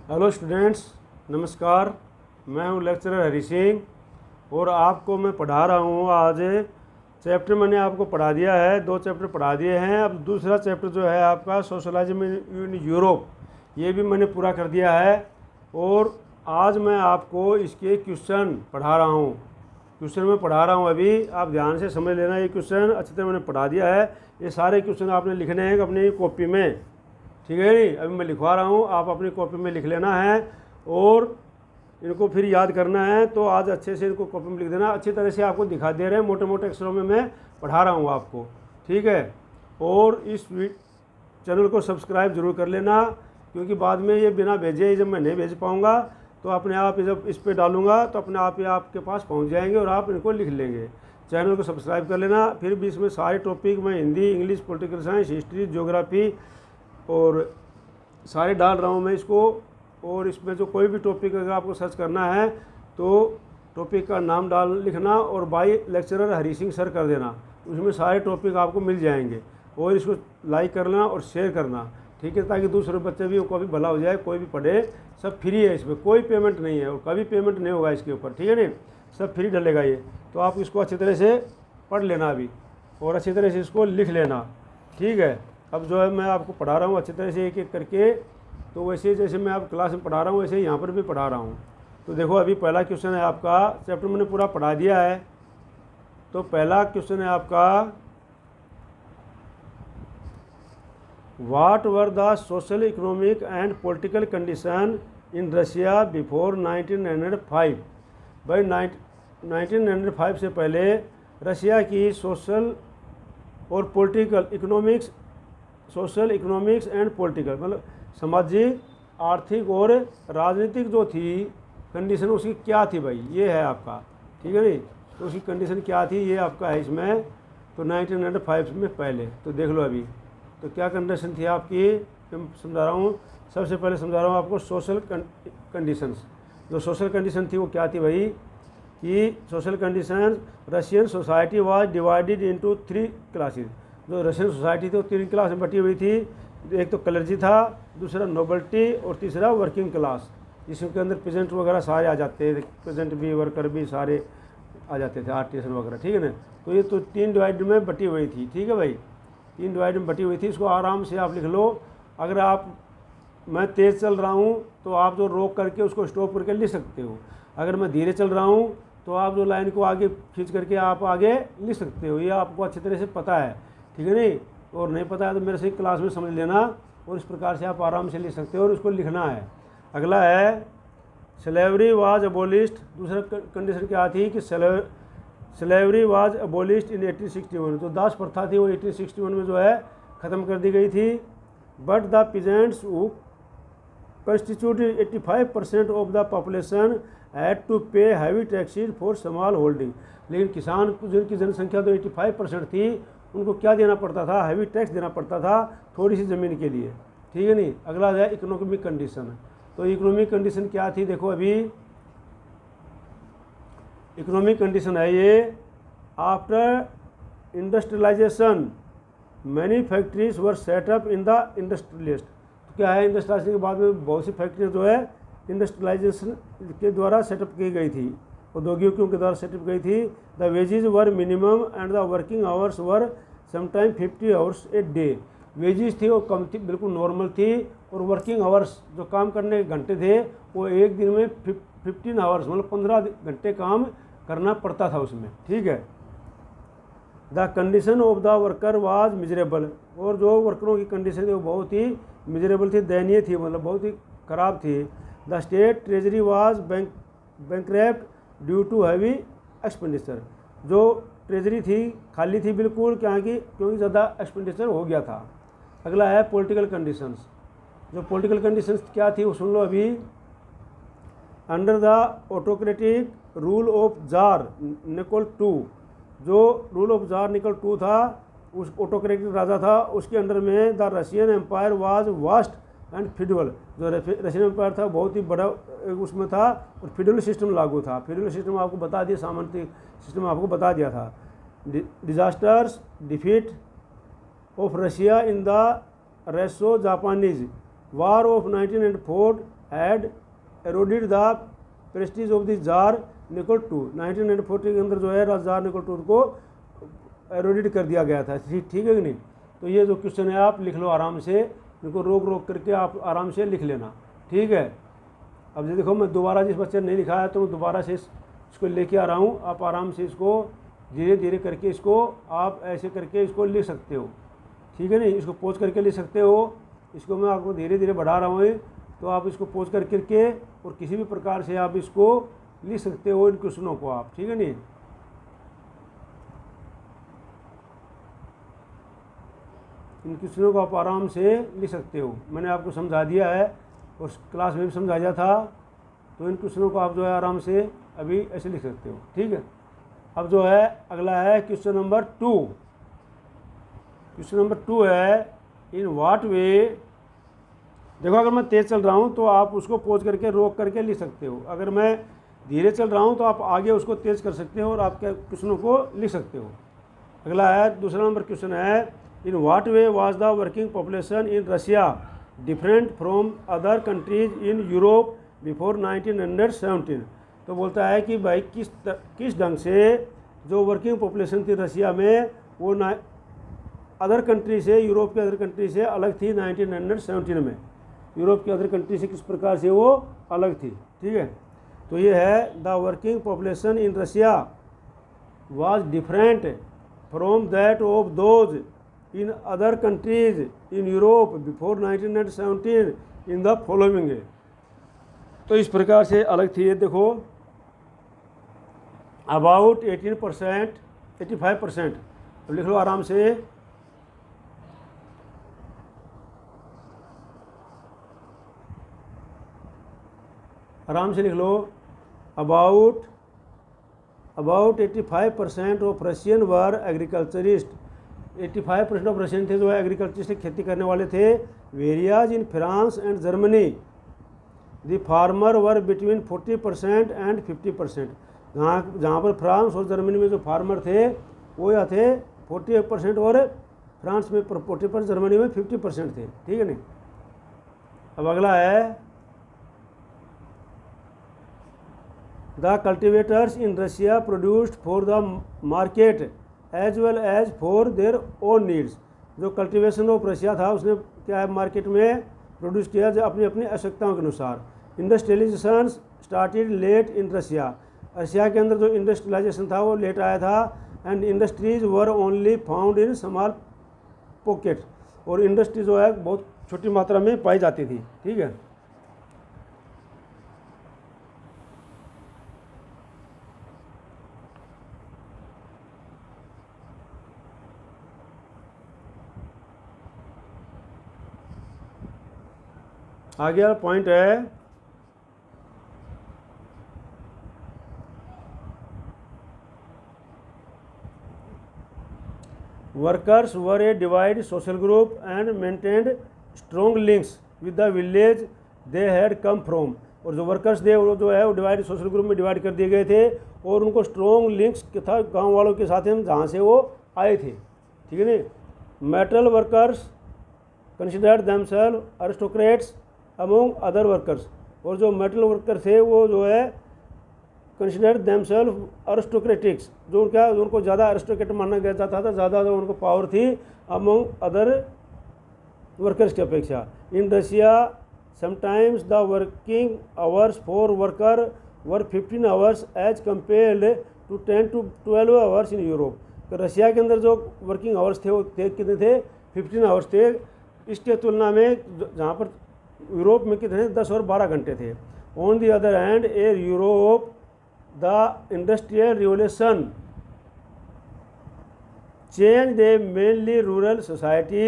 Hello students, नमस्कार। मैं हूं लेक्चरर हरी सिंह और आपको मैं पढ़ा रहा हूं। आज चैप्टर मैंने आपको पढ़ा दिया है, 2 चैप्टर पढ़ा दिए हैं। अब दूसरा चैप्टर जो है आपका सोशलिज्म इन यूरोप, ये भी मैंने पूरा कर दिया है। और आज मैं आपको इसके क्वेश्चन पढ़ा रहा हूँ। क्वेश्चन मैं पढ़ा रहा हूँ, अभी आप ध्यान से समझ लेना। ये क्वेश्चन अच्छी तरह मैंने पढ़ा दिया है। ये सारे क्वेश्चन आपने लिखने हैं अपनी कॉपी में, ठीक है नहीं? अभी मैं लिखवा रहा हूँ, आप अपनी कॉपी में लिख लेना है और इनको फिर याद करना है। तो आज अच्छे से इनको कॉपी में लिख देना। अच्छी तरह से आपको दिखा दे रहे हैं, मोटे मोटे अक्षरों में मैं पढ़ा रहा हूँ आपको, ठीक है। और इस चैनल को सब्सक्राइब जरूर कर लेना, क्योंकि बाद में ये बिना भेजे जब मैं नहीं भेज पाऊँगा तो अपने आप जब इस पर डालूंगा तो अपने आप ही आपके पास पहुँच जाएंगे और आप इनको लिख लेंगे। चैनल को सब्सक्राइब कर लेना। फिर भी इसमें सारे टॉपिक मैं Hindi, English, political science, history, geography और सारे डाल रहा हूँ मैं इसको। और इसमें जो कोई भी टॉपिक अगर आपको सर्च करना है तो टॉपिक का नाम लिखना और bye lecturer Hari Singh sir कर देना। उसमें सारे टॉपिक आपको मिल जाएंगे। और इसको लाइक करना और शेयर करना, ठीक है, ताकि दूसरे बच्चे भी उनको भी भला हो जाए, कोई भी पढ़े। सब फ्री है, इसमें कोई पेमेंट नहीं है और कभी पेमेंट नहीं होगा इसके ऊपर, ठीक है नहीं? सब फ्री डलेगा ये। तो आप इसको अच्छी तरह से पढ़ लेना अभी और अच्छी तरह से इसको लिख लेना, ठीक है। अब जो है मैं आपको पढ़ा रहा हूँ अच्छी तरह से एक एक करके। तो वैसे जैसे मैं आप क्लास में पढ़ा रहा हूँ वैसे यहाँ पर भी पढ़ा रहा हूँ। तो देखो, अभी पहला क्वेश्चन है आपका, चैप्टर मैंने पूरा पढ़ा दिया है। तो पहला क्वेश्चन है आपका, what were the social, economic and political condition in Russia before 1905। भाई 1905 से पहले रशिया की सोशल और political, social, economics and political, मतलब सामाजिक, आर्थिक और राजनीतिक जो थी कंडीशन उसकी क्या थी भाई, ये है आपका, ठीक है नहीं? तो उसकी कंडीशन क्या थी ये आपका है इसमें। तो 1905 में पहले तो देख लो अभी तो क्या कंडीशन थी आपकी, मैं समझा रहा हूँ। सबसे पहले समझा रहा हूँ आपको सोशल कंडीशंस। जो सोशल कंडीशन थी वो क्या थी भाई, कि social condition, Russian society was divided into 3 classes. जो रशियन सोसाइटी थी वो 3 क्लास में बटी हुई थी। एक तो क्लर्जी था, दूसरा नोबल्टी और तीसरा वर्किंग क्लास, जिसके अंदर पेजेंट वगैरह सारे आ जाते थे, पेजेंट भी, वर्कर भी सारे आ जाते थे, आर्टिसन वगैरह, ठीक है ना? तो ये तो 3 डिवाइड में बटी हुई थी, ठीक है भाई, 3 डिवाइड में बटी हुई थी। इसको आराम से आप लिख लो। अगर मैं तेज़ चल रहा हूँ तो आप जो रोक करके उसको स्टॉप करके लिख सकते हो। अगर मैं धीरे चल रहा हूँ तो आप जो लाइन को आगे खींच करके आप आगे लिख सकते हो। ये आपको अच्छी तरह से पता है, ठीक है नहीं? और नहीं पता है तो मेरे से क्लास में समझ लेना और इस प्रकार से आप आराम से लिख सकते हो और उसको लिखना है। अगला है स्लेवरी वाज अबोलिश्ड। दूसरा कंडीशन क्या थी कि स्लेवरी वाज अबोलिश्ड इन 1861। जो दास प्रथा थी वो 1861 में जो है ख़त्म कर दी गई थी। But the peasants who constituted 85% of the population had to pay heavy taxes for small holding. लेकिन किसान जिनकी जनसंख्या तो 85% थी, उनको क्या देना पड़ता था, हैवी टैक्स देना पड़ता था थोड़ी सी ज़मीन के लिए, ठीक है नहीं? अगला है इकोनॉमिक कंडीशन। तो इकोनॉमिक कंडीशन क्या थी, देखो अभी इकोनॉमिक कंडीशन है ये, after industrialisation many factories were set up in the industrialist. तो क्या है, इंडस्ट्रियलाइजेशन के बाद में बहुत सी फैक्ट्रियाँ जो है इंडस्ट्रियलाइजेशन के द्वारा सेटअप की गई थी, औद्योगिकों के द्वारा सेटअप गई थी। The wages were minimum and the working hours were sometime 50 hours a day. Wages थी वो कम थी, बिल्कुल नॉर्मल थी। और वर्किंग आवर्स, जो काम करने के घंटे थे, वो एक दिन में 15 आवर्स, मतलब 15 घंटे काम करना पड़ता था उसमें, ठीक है। The condition of the worker was miserable. और जो वर्करों की कंडीशन थी वो बहुत ही मिजरेबल थी, दयनीय थी, मतलब बहुत ही ख़राब थी। The state treasury was bankrupt due to heavy expenditure. जो ट्रेजरी थी खाली थी बिल्कुल, क्योंकि ज़्यादा एक्सपेंडिचर हो गया था। अगला है पॉलिटिकल कंडीशंस। जो पॉलिटिकल कंडीशंस क्या थी वो सुन लो अभी। Under the autocratic rule of tsar Nicholas II। जो rule of tsar Nicholas II था, उस ऑटोक्रेटिक राजा था, उसके अंडर में the Russian empire was vast and feudal. जो रशियन एम्पायर था बहुत ही बड़ा उसमें था और फिडुअल सिस्टम लागू था। फिडुअल सिस्टम आपको बता दिया, सामंती सिस्टम आपको बता दिया था। Disasters defeat of Russia in the Russo Japanese war of 1904 had eroded the prestige of the tsar Nicholas two. 1940 के अंदर जो है जार निकोल टू को एरोडेड कर दिया गया था। ठीक है कि नहीं। तो ये जो क्वेश्चन है आप लिख लो आराम से, इनको रोक करके आप आराम से लिख लेना। ठीक है। अब ये देखो मैं दोबारा जिस बच्चे ने नहीं लिखा है तो मैं दोबारा से इसको लेके आ रहा हूँ। आप आराम से इसको धीरे धीरे करके इसको आप ऐसे करके इसको लिख सकते हो। ठीक है नहीं, इसको पोज करके लिख सकते हो। इसको मैं आपको धीरे धीरे बढ़ा रहा हूँ, तो आप इसको पोज करके और किसी भी प्रकार से आप इसको लिख सकते हो इन क्वेश्चनों को आप। ठीक है नहीं। इन क्वेश्चनों को आप आराम से लिख सकते हो। मैंने आपको समझा दिया है और क्लास में भी समझा दिया था। तो इन क्वेश्चनों को आप जो है आराम से अभी ऐसे लिख सकते हो। ठीक है। अब जो है अगला है क्वेश्चन नंबर 2। क्वेश्चन नंबर 2 है इन व्हाट वे। देखो अगर मैं तेज़ चल रहा हूँ तो आप उसको पोज करके रोक करके लिख सकते हो। अगर मैं धीरे चल रहा हूँ तो आप आगे उसको तेज़ कर सकते हो और आपके क्वेश्चनों को लिख सकते हो। अगला है दूसरा नंबर क्वेश्चन है in what way was the working population in Russia different from other countries in Europe before 1917। तो बोलता है कि भाई किस ढंग से जो वर्किंग पॉपुलेशन थी रशिया में वो अदर कंट्री से, यूरोप के अदर कंट्री से अलग थी 1917 में। यूरोप के अदर कंट्री से किस प्रकार से वो अलग थी। ठीक है। तो ये है the working population in Russia was different from that of those in other countries in Europe before 1917 in the following. तो इस प्रकार से अलग थी। ये देखो अबाउट 18%, 85%। अब लिख लो आराम से। आराम से लिख लो। About 85% of Russian were agriculturist. 85% of Russian थे जो है एग्रीकल्चरिस्ट, खेती करने वाले थे। Whereas in France and Germany the farmer were between 40% and 50%। जहाँ पर फ्रांस और जर्मनी में जो फार्मर थे वो या थे 40% और फ्रांस में 40%, जर्मनी में 50% थे। ठीक है नहीं। अब अगला है the cultivators in Russia produced for the market as well as for their own needs. जो कल्टिवेशन ऑफ रशिया था उसने क्या है मार्केट में प्रोड्यूस किया जो अपनी अपनी आवश्यकताओं के अनुसार। Industrialisation started late in Russia. Russia के अंदर जो इंडस्ट्रियलाइजेशन था वो लेट आया था। And industries were only found in small pocket. और इंडस्ट्री जो है बहुत छोटी मात्रा में पाई जाती थी। ठीक है। आगे वाला पॉइंट है workers were A divide social group and maintained strong links with the village they had come from. और जो वर्कर्स थे वो जो है वो डिवाइड सोशल ग्रुप में डिवाइड कर दिए गए थे और उनको स्ट्रॉन्ग लिंक्स था गांव वालों के साथ में जहाँ से वो आए थे। ठीक है नहीं। Metal workers considered themselves aristocrats among other workers. और जो मेटल वर्कर थे वो जो है कंसिडर्ड देमसेल्व अरिस्टोक्रेटिक्स। जो उनको ज़्यादा अरिस्टोक्रेट माना गया जाता था, ज़्यादा जो उनको पावर थी अमोंग अदर वर्कर्स की अपेक्षा। In Russia sometimes the working hours for worker were 15 hours as compared to 10 to 12 hours in Europe. तो रशिया के अंदर जो वर्किंग आवर्स थे वो कितने थे? 15 आवर्स थे। इसके तुलना में जहाँ पर यूरोप में कितने 10 और 12 घंटे थे। On the other hand A Europe the industrial revolution change A mainly rural society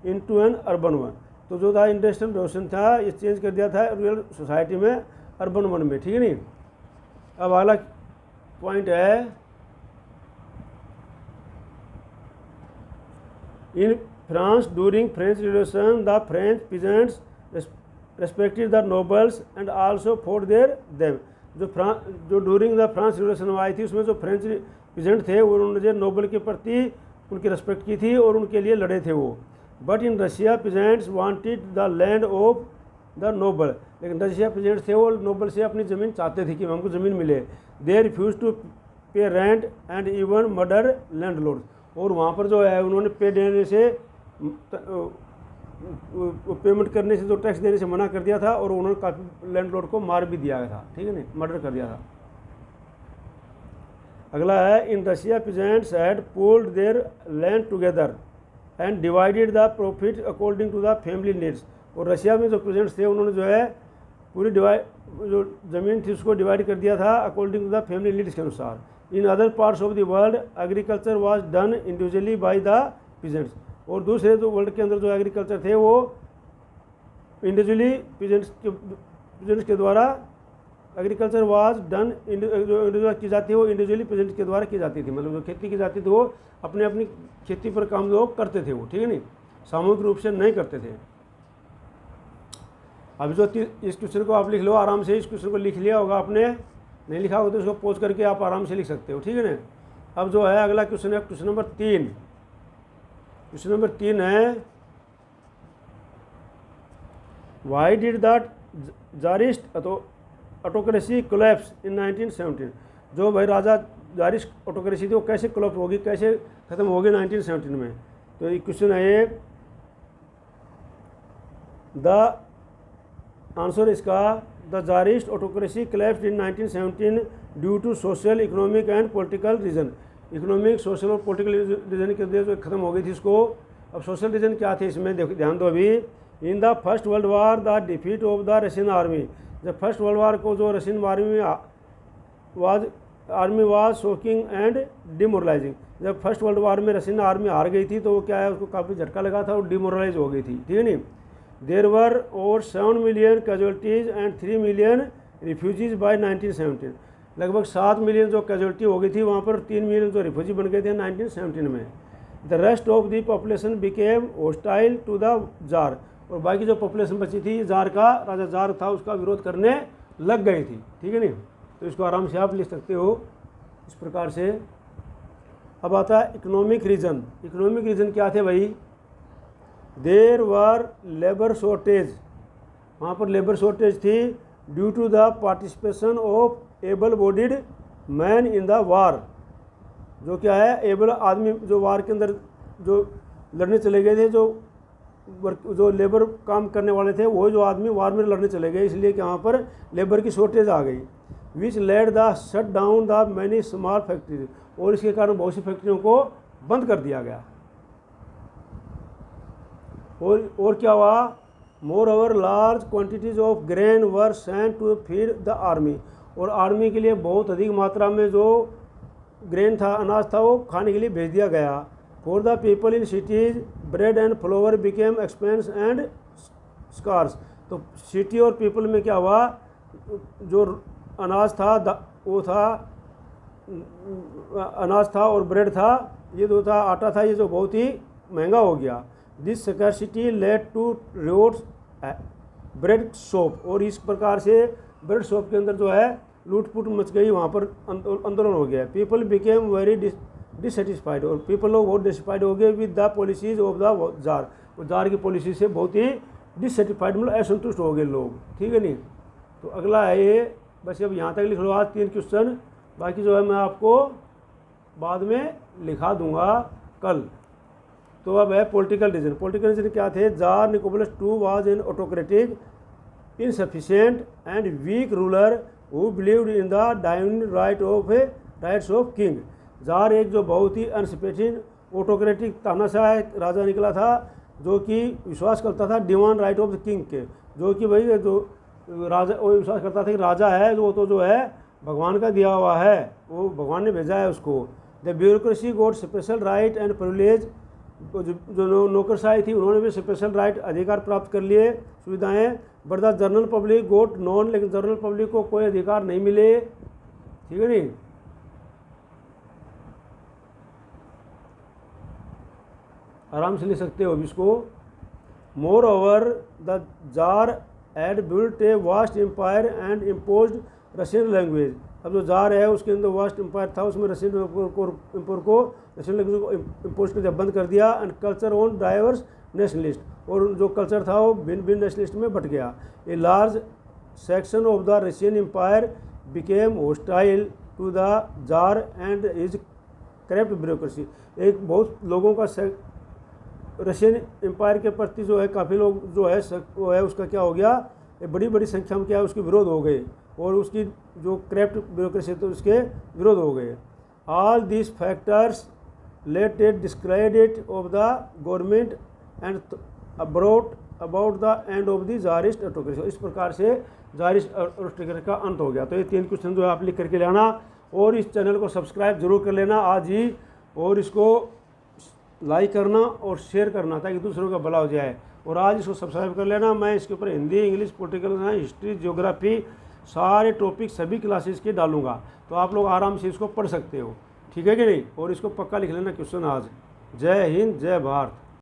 into an urban one. तो जो था इंडस्ट्रियल रिवोल्यूशन था ये चेंज कर दिया था रूरल सोसाइटी में अर्बन वन में। ठीक है नहीं। अब अगला पॉइंट है in France during French revolution the French peasants respected the nobles and also for their them. जो ड्यूरिंग द फ्रांस रिवोल्यूशन आई थी उसमें जो फ्रेंच पीजेंट थे उन्होंने जो नोबल के प्रति उनकी रेस्पेक्ट की थी और उनके लिए लड़े थे वो। But in Russia peasants wanted the land of the noble, लेकिन रशिया प्रेजेंट थे वो नोबल से अपनी ज़मीन चाहते थे कि हमको ज़मीन मिले। दे रिफ्यूज टू पे rent and even murder landlord, और वहाँ पर जो है उन्होंने पे देने से पेमेंट करने से, जो टैक्स देने से मना कर दिया था, और उन्होंने काफ़ी लैंडलॉर्ड को मार भी दिया था, ठीक है नहीं, मर्डर कर दिया था। अगला है, in Russia peasants had pooled their land together and divided the profit according to the family needs, और रशिया में जो पीजेंट्स थे उन्होंने जो है पूरी जो ज़मीन थी उसको डिवाइड कर दिया था according to the family needs के अनुसार। In other parts of the world agriculture was done individually by the peasants, और दूसरे जो वर्ल्ड के अंदर जो एग्रीकल्चर थे वो इंडिविजुअली पीजेंट्स के द्वारा, एग्रीकल्चर वाज डन, जो इंडिविजुअल की जाती है वो इंडिविजुअली पीजेंट्स के द्वारा की जाती थी, मतलब जो खेती की जाती थी वो अपने अपनी खेती पर काम लोग करते थे वो, ठीक है नहीं, सामूहिक रूप से नहीं करते थे। अब जो इस क्वेश्चन को आप लिख लो आराम से, इस क्वेश्चन को लिख लिया होगा आपने, नहीं लिखा होगा तो उसको पोज करके आप आराम से लिख सकते हो, ठीक है ना। अब जो है अगला क्वेश्चन है क्वेश्चन नंबर 3। क्वेश्चन नंबर 3 है, why did that tsarist autocracy collapse in 1917, जो भाई राजा जारिस्ट ऑटोक्रेसी थी वो कैसे कोलैप्स होगी, कैसे ख़त्म होगी 1917 में। तो ये क्वेश्चन है ये, द आंसर इसका, the tsarist autocracy collapsed in 1917 due to social, economic and political reason. Economic, social और पॉलिटिकल रीजन के वजह से ख़त्म हो गई थी इसको। अब सोशल रीजन क्या थे इसमें ध्यान दो अभी। In the first world war the defeat of the Russian army, जब फर्स्ट वर्ल्ड वार को जो Russian army was shocking and demoralising, जब फर्स्ट वर्ल्ड वार में रशियन आर्मी हार गई थी तो वो क्या है, उसको काफ़ी झटका लगा था और डिमोरलाइज हो गई थी, ठीक है नहीं। There were over 7 million casualties and 3 million refugees by 1917, लगभग 7 मिलियन जो कैजुअल्टी हो गई थी वहाँ पर 3 मिलियन जो रिफ्यूजी बन गए थे 1917 में। The rest of the population became hostile to the tsar, और बाकी जो पॉपुलेशन बची थी जार का, राजा जार था उसका विरोध करने लग गई थी, ठीक है नहीं। तो इसको आराम से आप लिख सकते हो इस प्रकार से। अब आता है इकोनॉमिक रीजन। इकोनॉमिक रीजन क्या थे भाई, देर वर लेबर शॉर्टेज, वहाँ पर लेबर शॉर्टेज थी due to the participation of able bodied man in the war, जो क्या है, एबल आदमी जो वार के अंदर जो लड़ने चले गए थे, जो लेबर काम करने वाले थे वो जो आदमी वार में लड़ने चले गए, इसलिए कि वहाँ पर लेबर की शॉर्टेज आ गई। विच lead the shut down the many small factories, और इसके कारण बहुत सी फैक्ट्रियों को बंद कर दिया गया। और क्या हुआ, moreover large quantities of grain were sent to feed the army, और आर्मी के लिए बहुत अधिक मात्रा में जो ग्रेन था, अनाज था, वो खाने के लिए भेज दिया गया। For the people in cities bread and flour became expense and scarce, तो सिटी और पीपल में क्या हुआ, जो अनाज था वो था, अनाज था और ब्रेड था, ये जो था आटा था, ये जो बहुत ही महंगा हो गया। This scarcity led to revolts bread shop, और इस प्रकार से ब्रेड शॉप के अंदर जो है लूटपुट मच गई, वहाँ पर आंदोलन हो गया। पीपल बिकेम वेरी डिससेटिस्फाइड, और पीपल लोग बहुत डिससेटिस्फाइड हो गए with the policies of the tsar, और जार की पॉलिसी से बहुत ही डिससेटिस्फाइड, मतलब असंतुष्ट हो गए लोग, ठीक है नहीं। तो अगला है ये, बस अब यहाँ तक लिख लो आज 3 क्वेश्चन, बाकी जो है मैं आपको बाद में लिखा दूंगा कल। तो अब है पॉलिटिकल रीजन। पॉलिटिकल रीजन क्या थे, tsar Nicholas II was an autocratic, insufficient and weak ruler who believed in the divine rights of king. Tsar एक जो बहुत ही अनसफिशिएंट ऑटोक्रेटिक तानाशाह राजा निकला था, जो कि विश्वास करता था divine right of the king के, जो कि भाई जो राजा वो विश्वास करता था कि राजा है जो है भगवान का दिया हुआ है, वो भगवान ने भेजा है उसको। The bureaucracy got special right and privilege, जो नौकरशाही थी उन्होंने भी स्पेशल राइट अधिकार प्राप्त कर लिए, सुविधाएं। But the general public got none, लेकिन जनरल पब्लिक को कोई अधिकार नहीं मिले, ठीक है नहीं। आराम से लिख सकते हो इसको। Moreover the tsar had built a vast empire and imposed Russian language, अब जो जार है उसके अंदर वास्ट एम्पायर था, उसमें रशियन एम्पायर को रशियन लैंग्वेज को इम्पोज कर बंद कर दिया। And culture on diverse nationalist, और जो कल्चर था वो भिन्न भिन्न नेशनलिस्ट में बट गया। A large section of the Russian empire became hostile to the tsar and is corrupt bureaucracy. एक बहुत लोगों का रशियन एम्पायर के प्रति जो है काफ़ी लोग जो है वो है उसका क्या हो गया, बड़ी बड़ी संख्या में क्या है उसके विरोध हो गए और उसकी जो करप्ट ब्यूरोक्रेसी तो उसके विरोध हो गए। All this factors let it discredit of the government and about the end of the Tsarist autocracy. इस प्रकार से ज़ारिस्ट ऑटोक्रेसी का अंत हो गया। तो ये 3 क्वेश्चन जो है आप लिख करके ले आना और इस चैनल को सब्सक्राइब जरूर कर लेना आज ही, और इसको लाइक करना और शेयर करना ताकि दूसरों का भला हो जाए। और आज इसको सब्सक्राइब कर लेना। मैं इसके ऊपर Hindi, English, political science, history, geography सारे टॉपिक सभी क्लासेस के डालूंगा, तो आप लोग आराम से इसको पढ़ सकते हो। ठीक है कि नहीं? और इसको पक्का लिख लेना क्वेश्चन आज। जय हिंद, जय भारत।